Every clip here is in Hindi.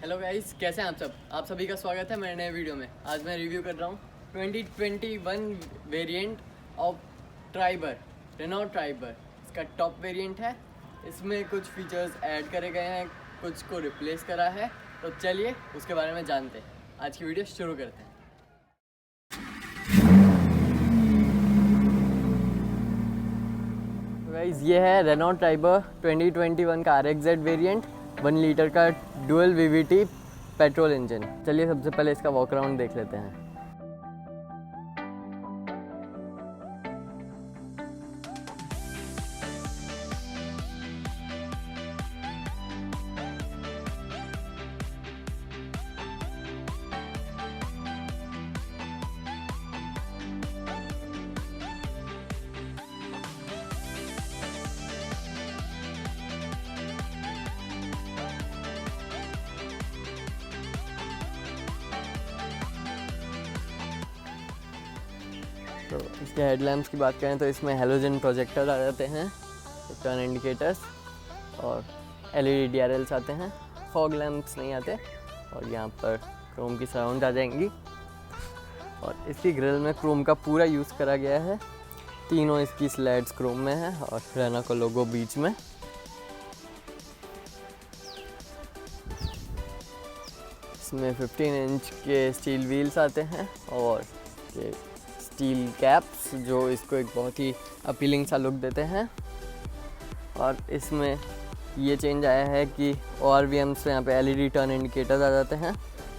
हेलो गाइस, कैसे हैं आप सब। आप सभी का स्वागत है मेरे नए वीडियो में। आज मैं रिव्यू कर रहा हूँ 2021 variant of Triber, Renault Triber. इसका टॉप वेरिएंट है। इसमें कुछ फीचर्स ऐड करे गए हैं, कुछ को रिप्लेस करा है। तो चलिए उसके बारे में जानते हैं। आज की वीडियो शुरू करते हैं। गाइस, ये है रेनॉल्ट ट्राइबर 2021 का RXZ वेरिएंट, 1 लीटर का डुअल VVT पेट्रोल इंजन। चलिए सबसे पहले इसका वॉक अराउंड देख लेते हैं। तो इसके हेडलैम्प्स की बात करें तो इसमें हेलोजन प्रोजेक्टर आ जाते हैं, टर्न इंडिकेटर्स और LED DRLs आते हैं। फॉग लैम्प्स नहीं आते। और यहाँ पर क्रोम की सराउंड आ जाएंगी। और इसकी ग्रिल में क्रोम का पूरा यूज़ करा गया है। तीनों इसकी स्लैड्स क्रोम में है और रेनो का लोगो बीच में। इसमें 15 इंच के स्टील व्हील्स आते हैं और ये स्टील कैप्स जो इसको एक बहुत ही अपीलिंग सा लुक देते हैं। और इसमें ये चेंज आया है कि ORVMs में यहाँ पे LED टर्न इंडिकेटर्स आ जाते हैं।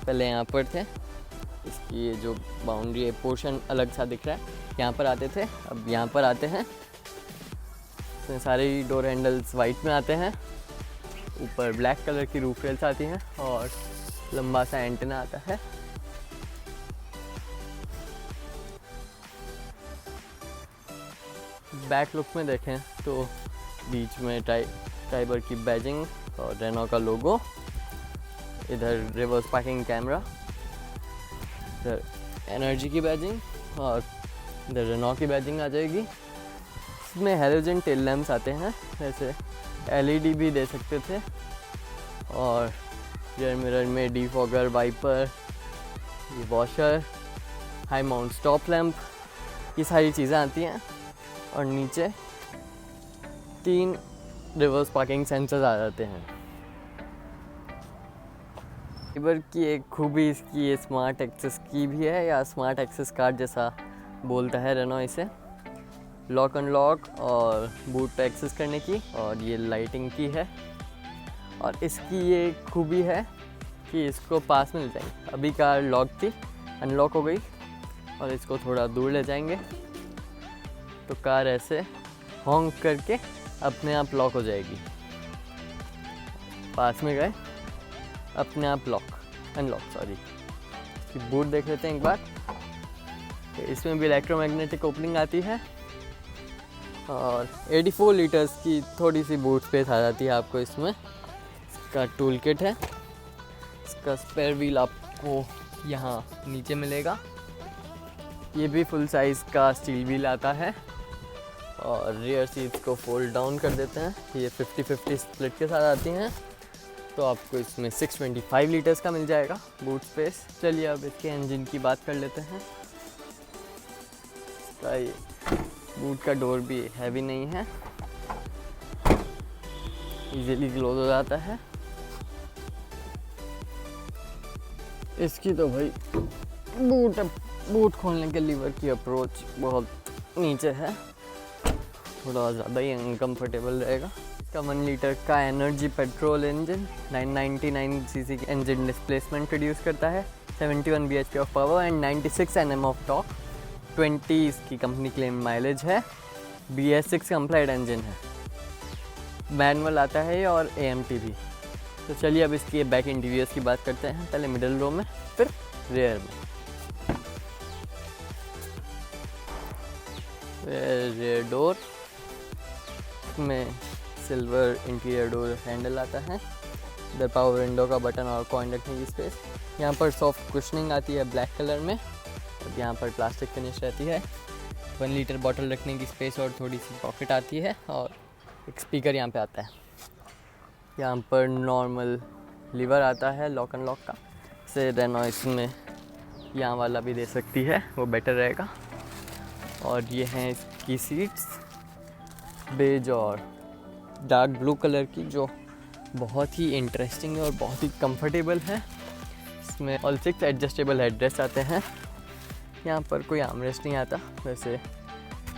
पहले यहाँ पर थे। इसकी ये जो बाउंड्री है पोर्शन अलग सा दिख रहा है, यहाँ पर आते थे, अब यहाँ पर आते हैं। इसमें सारे डोर हैंडल्स वाइट में आते हैं। ऊपर ब्लैक कलर की रूफ रेल्स आती हैं और लंबा सा एंटेना आता है। बैक लुक में देखें तो बीच में ट्राइबर की बैजिंग और रेनो का लोगो। इधर रिवर्स पार्किंग कैमरा, इधर एनर्जी की बैजिंग और इधर रेनो की बैजिंग आ जाएगी। इसमें हेलोजन टेल लैम्प्स आते हैं, जैसे LED भी दे सकते थे। और रियर मिरर में डिफॉगर, वाइपर, ये washer, high mount stop lamp, ये सारी चीज़ें आती हैं। और नीचे 3 रिवर्स पार्किंग सेंसर्स आ जाते हैं। ट्राइबर की एक खूबी इसकी ये स्मार्ट एक्सेस की भी है, या स्मार्ट एक्सेस कार्ड जैसा बोलता है रेनो इसे। लॉक अनलॉक और बूट पे एक्सेस करने की, और ये लाइटिंग की है। और इसकी ये खूबी है कि इसको पास में ले जाएंगे। अभी कार लॉक थी, अनलॉक हो गई, और इसको थोड़ा दूर ले जाएंगे तो कार ऐसे हॉन्क करके अपने आप लॉक हो जाएगी। पास में गए, अपने आप अनलॉक। इसकी बूट देख लेते हैं एक बार। इसमें भी इलेक्ट्रोमैग्नेटिक ओपनिंग आती है और 84 लीटर्स की थोड़ी सी बूट स्पेस आ जाती है आपको इसमें। इसका टूल किट है। इसका स्पेयर व्हील आपको यहाँ नीचे मिलेगा। ये भी फुल साइज़ का स्टील व्हील आता है। और रियर सीट्स को फोल्ड डाउन कर देते हैं। ये 50-50 स्प्लिट के साथ आती हैं, तो आपको इसमें 625 लीटर्स का मिल जाएगा बूट स्पेस। चलिए अब इसके इंजन की बात कर लेते हैं। इसका ये बूट का डोर भी हैवी नहीं है, इजीली क्लोज हो जाता है। इसकी तो भाई बूट खोलने के लीवर की अप्रोच बहुत नीचे है, थोड़ा ज़्यादा ही अनकम्फर्टेबल रहेगा। इसका 1 लीटर का एनर्जी पेट्रोल इंजन 999 सीसी की इंजन डिस्प्लेसमेंट प्रोड्यूस करता है, 71 bhp of power and 96 Nm of torque. 20 इसकी कंपनी क्लेम माइलेज है। BS6 कंप्लाइड इंजन है। मैनुअल आता है और AMT भी। तो चलिए अब इसकी बैक इंटीरियर्स की बात करते हैं। पहले मिडिल रो में, फिर रेयर में। रेयर डोर में सिल्वर इंटीरियर डोर हैंडल आता है। इधर पावर विंडो का बटन और कॉइन रखने की स्पेस। यहाँ पर सॉफ्ट कुशनिंग आती है ब्लैक कलर में, और यहाँ पर प्लास्टिक फिनिश रहती है। 1 लीटर बॉटल रखने की स्पेस और थोड़ी सी पॉकेट आती है। और एक स्पीकर यहाँ पे आता है। यहाँ पर नॉर्मल लीवर आता है लॉक एंड लॉक का, से रेनो इसमें यहाँ वाला भी दे सकती है, वो बेटर रहेगा। और ये हैं इसकी सीट्स, बेज और डार्क ब्लू कलर की, जो बहुत ही इंटरेस्टिंग है और बहुत ही कंफर्टेबल है। इसमें ऑल 6 एडजस्टेबल हेडरेस्ट आते हैं। यहाँ पर कोई आर्मरेस्ट नहीं आता, वैसे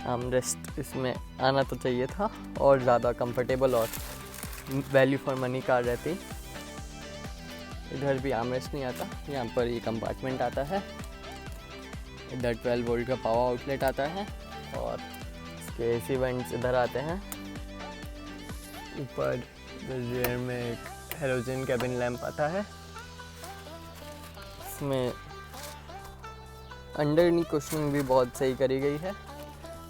आर्मरेस्ट इसमें आना तो चाहिए था और ज़्यादा कंफर्टेबल और वैल्यू फॉर मनी कार रहती। इधर भी आर्मरेस्ट नहीं आता। यहाँ पर ये कंपार्टमेंट आता है, इधर 12 वोल्ट का पावर आउटलेट आता है और इसके एसी वेंट्स इधर आते हैं। ऊपर रियर में एक हेलोजन कैबिन लैंप आता है। इसमें अंडरनी कुशनिंग भी बहुत सही करी गई है।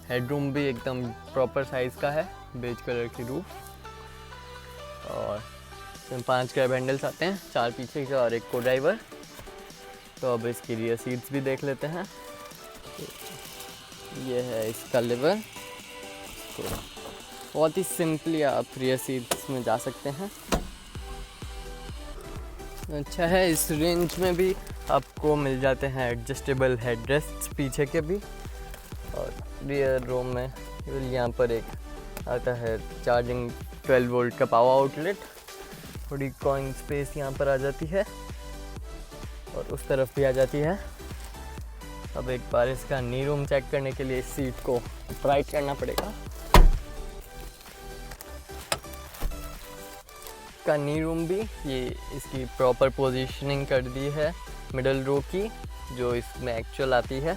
हेडरूम भी एकदम प्रॉपर साइज़ का है, बेज कलर की रूफ। और इसमें 5 ग्रैब हैंडल्स आते हैं, 4 पीछे के और एक को ड्राइवर। तो अब इसकी रियर सीट्स भी देख लेते हैं। ये है इसका लिवर, तो बहुत ही सिंपली आप रियर सीट्स में जा सकते हैं। अच्छा है, इस रेंज में भी आपको मिल जाते हैं एडजस्टेबल हेडरेस्ट पीछे के भी। और रियर रो में यहाँ पर एक आता है चार्जिंग 12 वोल्ट का पावर आउटलेट। थोड़ी कॉइन स्पेस यहाँ पर आ जाती है और उस तरफ भी आ जाती है। अब एक बार इसका नी रूम चेक करने के लिए इस सीट को राइट करना पड़ेगा। का नी रूम भी ये इसकी प्रॉपर पोजीशनिंग कर दी है मिडल रो की, जो इसमें एक्चुअल आती है।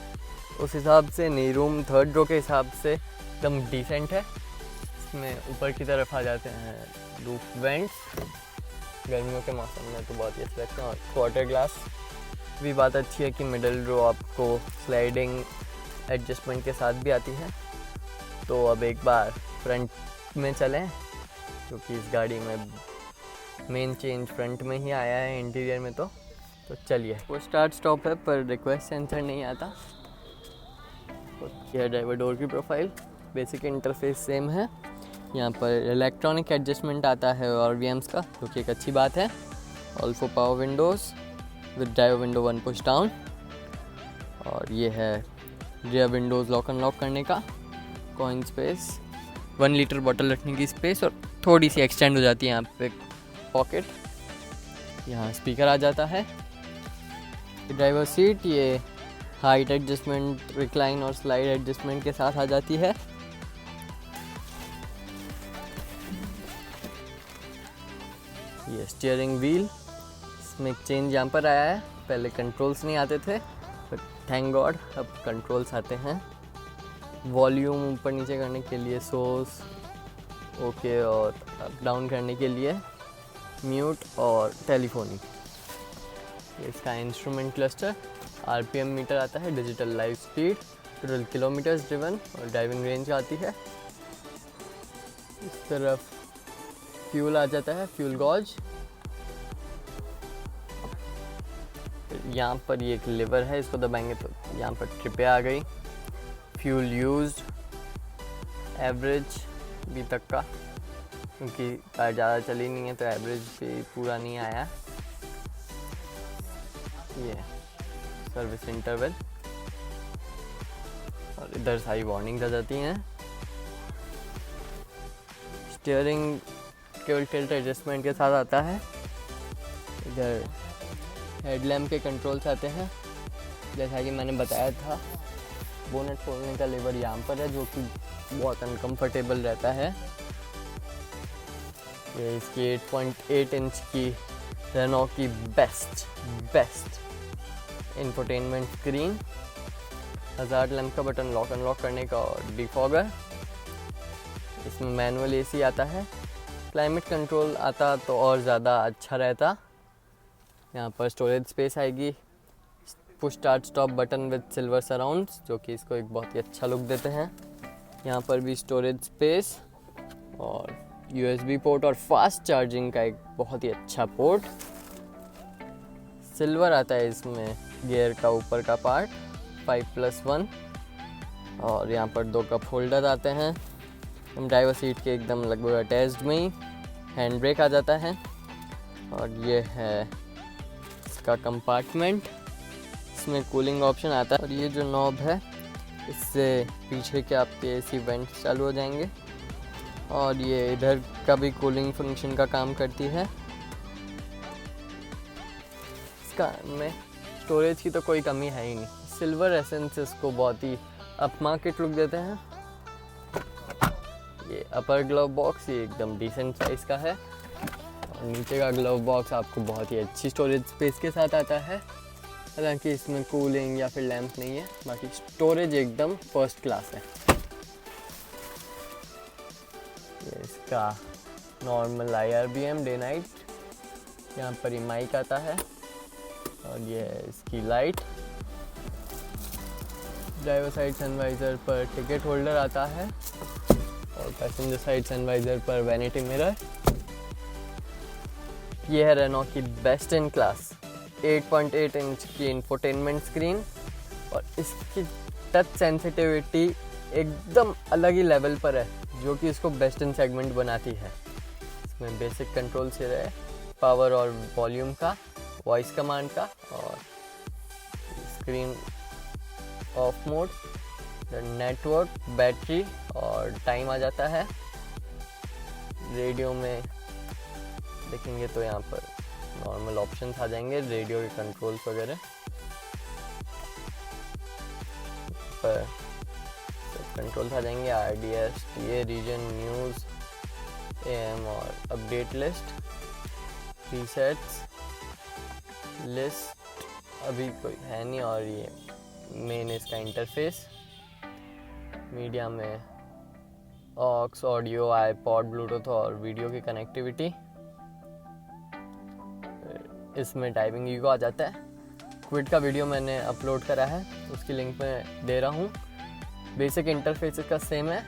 उस हिसाब से नी रूम 3rd रो के हिसाब से एकदम डिसेंट है। इसमें ऊपर की तरफ आ जाते हैं रूफ वेंट्स, गर्मियों के मौसम में तो बहुत ही अच्छे लगते हैं। और क्वार्टर ग्लास भी बात अच्छी है कि मिडल रो आपको स्लाइडिंग एडजस्टमेंट के साथ भी आती है। तो अब एक बार फ्रंट में चलें, क्योंकि इस गाड़ी में मेन चेंज फ्रंट में ही आया है इंटीरियर में। तो चलिए, वो स्टार्ट स्टॉप है पर रिक्वेस्ट सेंसर नहीं आता। यह ड्राइवर डोर की प्रोफाइल, बेसिक इंटरफेस सेम है। यहाँ पर इलेक्ट्रॉनिक एडजस्टमेंट आता है और VMs का, जो कि एक अच्छी बात है। All for power Windows with driver window 1 push down. और ये है रियर विंडोज़ लॉक अनलॉक करने का, कॉइन स्पेस, 1 लीटर बॉटल रखने की स्पेस और थोड़ी सी एक्सटेंड हो जाती है यहाँ पे पॉकेट। यहाँ स्पीकर आ जाता है। ड्राइवर सीट ये हाइट एडजस्टमेंट, रिक्लाइन और स्लाइड एडजस्टमेंट के साथ आ जाती है। ये स्टीयरिंग व्हील, इसमें चेंज यहाँ पर आया है। पहले कंट्रोल्स नहीं आते थे, बट थैंक गॉड अब कंट्रोल्स आते हैं। वॉल्यूम ऊपर नीचे करने के लिए सोर्स, ओके, और अप डाउन करने के लिए म्यूट और टेलीफोनी। इसका इंस्ट्रूमेंट क्लस्टर, RPM मीटर आता है, digital live speed, total kilometres driven और ड्राइविंग रेंज आती है। इस तरफ फ्यूल आ जाता है, फ्यूल गॉज। यहाँ पर ये एक लिवर है, इसको दबाएंगे तो यहाँ पर ट्रिपें आ गई। फ्यूल यूज्ड, एवरेज भी तक का, क्योंकि कार ज़्यादा चली नहीं है तो एवरेज भी पूरा नहीं आया। ये सर्विस इंटरवल और इधर सारी वार्निंग्स आ जाती हैं। स्टीयरिंग केवल टिल्ट एडजस्टमेंट के साथ आता है। इधर हेडलैम्प के कंट्रोल्स आते हैं, जैसा कि मैंने बताया था। बोनेट खोलने का लीवर यहाँ पर है, जो कि बहुत अनकंफर्टेबल रहता है। ये इसकी 8.8 इंच की रेनो की best infotainment screen, hazard lamp का बटन लॉक अनलॉक करने का और डिफॉगर। इसमें मैनुअल AC आता है। क्लाइमेट कंट्रोल आता तो और ज़्यादा अच्छा रहता। यहाँ पर स्टोरेज स्पेस आएगी, push start stop button with silver surrounds, जो कि इसको एक बहुत ही अच्छा लुक देते हैं। यहाँ पर भी स्टोरेज स्पेस और USB पोर्ट और फास्ट चार्जिंग का एक बहुत ही अच्छा पोर्ट। सिल्वर आता है इसमें गियर का ऊपर का पार्ट, 5+1। और यहाँ पर 2 कप होल्डर आते हैं। हम ड्राइवर सीट के एकदम लगभग अटैच्ड में ही हैंड ब्रेक आ जाता है। और ये है इसका कंपार्टमेंट, इसमें कूलिंग ऑप्शन आता है। और ये जो नॉब है इससे पीछे के आपके एसी वेंट्स चालू हो जाएंगे। और ये इधर का भी कूलिंग फंक्शन का काम करती है। इसका में स्टोरेज की तो कोई कमी है ही नहीं। सिल्वर एसेंस इसको बहुत ही अप मार्केट लुक देते हैं। ये अपर ग्लव बॉक्स ये एकदम डिसेंट साइज का है। और नीचे का ग्लव बॉक्स आपको बहुत ही अच्छी स्टोरेज स्पेस के साथ आता है। हालांकि इसमें कूलिंग या फिर लैंप नहीं है, बाकी स्टोरेज एकदम फर्स्ट क्लास है। ये इसका नॉर्मल IRBM डे नाइट, यहाँ पर ही माइक आता है। और ये है इसकी लाइट। ड्राइवर साइड सनवाइजर पर टिकट होल्डर आता है और पैसेंजर साइड सनवाइजर पर वैनिटी मिरर। ये है रेनो की बेस्ट इन क्लास 8.8 इंच की इंफोटेनमेंट स्क्रीन। और इसकी टच सेंसिटिविटी एकदम अलग ही लेवल पर है, जो कि इसको बेस्ट इन सेगमेंट बनाती है। इसमें बेसिक कंट्रोल से रहे पावर और वॉल्यूम का, वॉइस कमांड का, और screen of mode, network, battery और टाइम आ जाता है। रेडियो में देखेंगे तो यहाँ पर नॉर्मल ऑप्शंस आ जाएंगे, रेडियो के कंट्रोल्स वगैरह पर कंट्रोल्स आ जाएंगे। RDS, TA, region, news, AM और अपडेट लिस्ट, प्रीसेट्स, लिस्ट अभी कोई है नहीं। और ये मेन इसका इंटरफेस, मीडिया में ऑक्स, ऑडियो, आईपॉड, ब्लूटूथ और वीडियो की कनेक्टिविटी। इसमें टाइपिंग ईगो आ जाता है। क्विड का वीडियो मैंने अपलोड करा है, उसकी लिंक मैं दे रहा हूँ। बेसिक इंटरफेस इसका सेम है,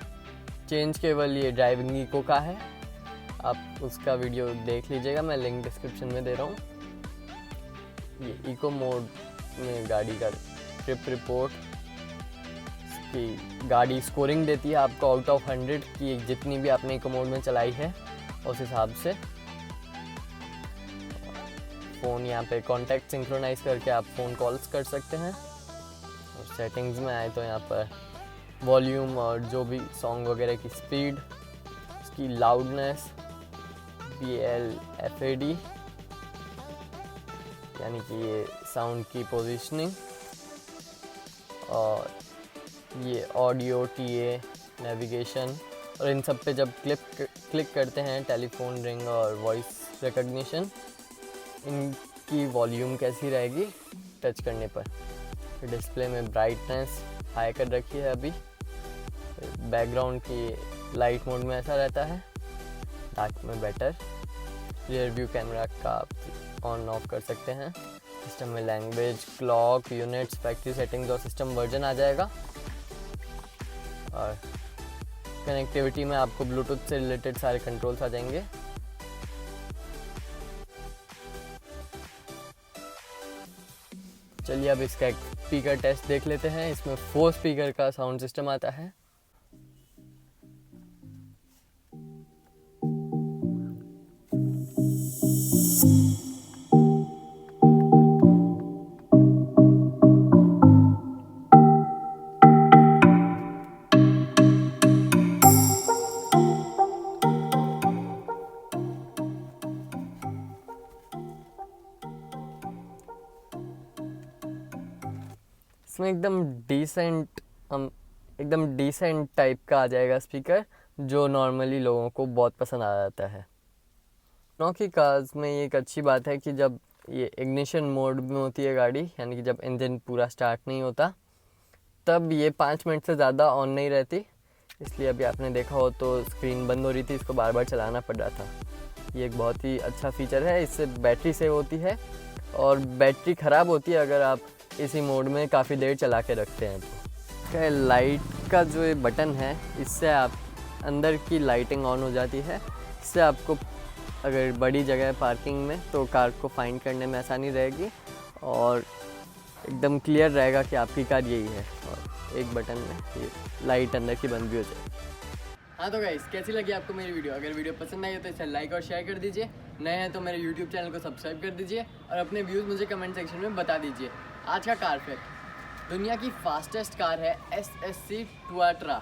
चेंज केवल ये ड्राइविंग ईगो का है। आप उसका वीडियो देख लीजिएगा, मैं लिंक डिस्क्रिप्शन में दे रहा हूँ। ये इको मोड में गाड़ी का ट्रिप रिपोर्ट की गाड़ी स्कोरिंग देती है आपको आउट ऑफ 100 की, जितनी भी आपने इको मोड में चलाई है उस हिसाब से। फ़ोन यहाँ पे कॉन्टैक्ट सिंक्रोनाइज करके आप फ़ोन कॉल्स कर सकते हैं। और सेटिंग्स में आए तो यहाँ पर वॉल्यूम और जो भी सॉन्ग वगैरह की स्पीड, इसकी लाउडनेस, BLFAD यानी कि ये साउंड की पोजीशनिंग, और ये ऑडियो, TA, नेविगेशन। और इन सब पे जब क्लिक करते हैं टेलीफोन रिंग और वॉइस रिकग्निशन, इनकी वॉल्यूम कैसी रहेगी टच करने पर। डिस्प्ले में ब्राइटनेस हाई कर रखी है अभी। बैकग्राउंड की लाइट मोड में ऐसा रहता है, डार्क में बेटर। रियर व्यू कैमरा का आप ऑन ऑफ कर सकते हैं। सिस्टम में language, clock, units, factory settings और सिस्टम वर्जन आ जाएगा। और कनेक्टिविटी में आपको ब्लूटूथ से रिलेटेड सारे कंट्रोल्स आ जाएंगे। चलिए अब इसका एक स्पीकर टेस्ट देख लेते हैं। इसमें 4 स्पीकर का साउंड सिस्टम आता है। इसमें एकदम डिसेंट टाइप का आ जाएगा स्पीकर, जो नॉर्मली लोगों को बहुत पसंद आ जाता है। रेनो की कार्स में ये एक अच्छी बात है कि जब ये इग्निशन मोड में होती है गाड़ी, यानी कि जब इंजन पूरा स्टार्ट नहीं होता, तब ये 5 मिनट से ज़्यादा ऑन नहीं रहती। इसलिए अभी आपने देखा हो तो स्क्रीन बंद हो रही थी, इसको बार बार चलाना पड़ रहा था। ये एक बहुत ही अच्छा फीचर है। इससे बैटरी सेव होती है, और बैटरी ख़राब होती है अगर आप इसी मोड में काफ़ी देर चला के रखते हैं तो। लाइट का जो ये बटन है, इससे आप अंदर की लाइटिंग ऑन हो जाती है। इससे आपको अगर बड़ी जगह है पार्किंग में तो कार को फाइंड करने में आसानी रहेगी, और एकदम क्लियर रहेगा कि आपकी कार यही है। और एक बटन में ये लाइट अंदर की बंद भी हो जाएगी। हाँ तो गाइस, कैसी लगी आपको मेरी वीडियो? अगर वीडियो पसंद आई हो तो इसे लाइक और शेयर कर दीजिए। नए हैं तो मेरे YouTube चैनल को सब्सक्राइब कर दीजिए और अपने व्यूज़ मुझे कमेंट सेक्शन में बता दीजिए। आज का कार फैक्ट, दुनिया की फास्टेस्ट कार है SSC टुआट्रा।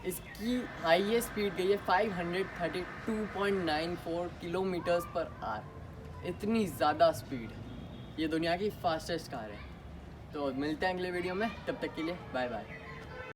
इसकी हाईएस्ट स्पीड गई है 532.94 किलोमीटर्स पर आवर। इतनी ज़्यादा स्पीड, ये दुनिया की फास्टेस्ट कार है। तो मिलते हैं अगले वीडियो में, तब तक के लिए बाय बाय।